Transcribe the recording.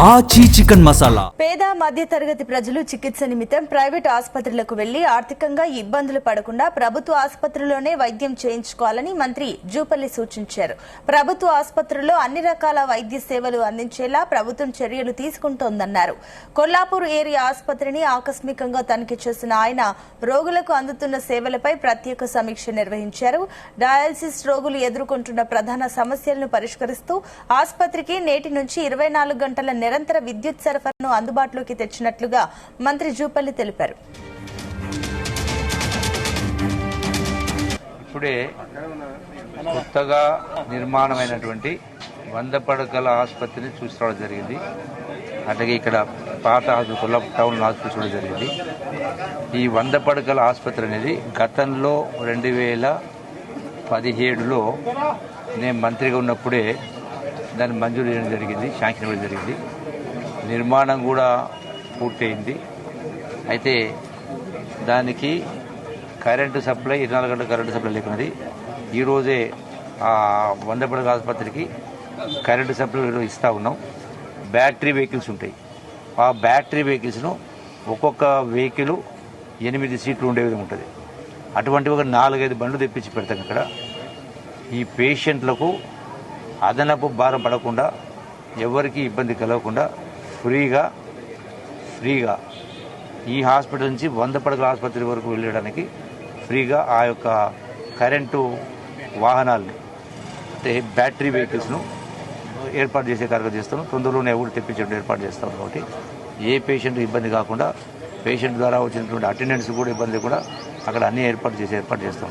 ఆచి చికెన్ మసాలా. పేద మధ్య తరగతి ప్రజలు చికిత్స నిమిత్తం ప్రైవేట్ ఆసుపత్రులకు వెళ్లి ఆర్థికంగా ఇబ్బందులు పడకుండా ప్రభుత్వ ఆసుపత్రిలోనే వైద్యం చేయించుకోవాలని మంత్రి జూపల్లి సూచించారు. ప్రభుత్వ ఆసుపత్రుల్లో అన్ని రకాల వైద్య సేవలు అందించేలా ప్రభుత్వం చర్యలు తీసుకుంటోందన్నారు. కొల్లాపూర్ ఏరియా ఆసుపత్రిని ఆకస్మికంగా తనిఖీ చేసిన ఆయన రోగులకు అందుతున్న సేవలపై ప్రత్యేక సమీక్ష నిర్వహించారు. డయాలసిస్ రోగులు ఎదుర్కొంటున్న ప్రధాన సమస్యలను పరిష్కరిస్తూ ఆసుపత్రికి నేటి నుంచి 24 గంటల నిరంతర విద్యుత్ సరఫరాను అందుబాటులోకి తెచ్చినట్లుగా మంత్రి జూపల్లి తెలిపారు. ఇప్పుడే కొత్తగా నిర్మాణమైనటువంటి 100 పడకల ఆసుపత్రిని చూసుకోవడం జరిగింది. అట్లాగే ఇక్కడ పాత కొల్లాపూర్ టౌన్ హాస్పిటల్ చూడడం జరిగింది. ఈ 100 పడకల ఆసుపత్రి అనేది గతంలో 2017లో నేను మంత్రిగా ఉన్నప్పుడే దాన్ని మంజూరు చేయడం జరిగింది, శాంక్షన్ ఇవ్వడం జరిగింది. నిర్మాణం కూడా పూర్తయింది. అయితే దానికి కరెంటు సప్లై 24 గంటల కరెంటు సప్లై లేకున్నది. ఈరోజే ఆ 100 పడకల ఆసుపత్రికి కరెంటు సప్లై ఇస్తూ ఉన్నాం. బ్యాటరీ వెహికల్స్ ఉంటాయి. ఆ బ్యాటరీ వెహికల్స్ను ఒక్కొక్క వెహికల్ 8 సీట్లు ఉండే విధంగా ఉంటుంది. అటువంటి ఒక 4-5 బండ్లు తెప్పించి పెడతాం. ఇక్కడ ఈ పేషెంట్లకు అదనపు భారం పడకుండా, ఎవరికి ఇబ్బంది కలగకుండా ఫ్రీగా ఈ హాస్పిటల్ నుంచి 100 పడకల ఆసుపత్రి వరకు వెళ్ళడానికి ఫ్రీగా ఆ యొక్క కరెంటు వాహనాలని అంటే బ్యాటరీ వెహికల్స్ను ఏర్పాటు చేసే కార్యక్రమం చేస్తాం. తొందరలోనే ఎవరు తెప్పించడం ఏర్పాటు చేస్తాం. కాబట్టి ఏ పేషెంట్ ఇబ్బంది కాకుండా, పేషెంట్ ద్వారా వచ్చినటువంటి అటెండెన్స్ కూడా ఇబ్బంది లేకుండా అక్కడ అన్ని ఏర్పాటు చేస్తాం.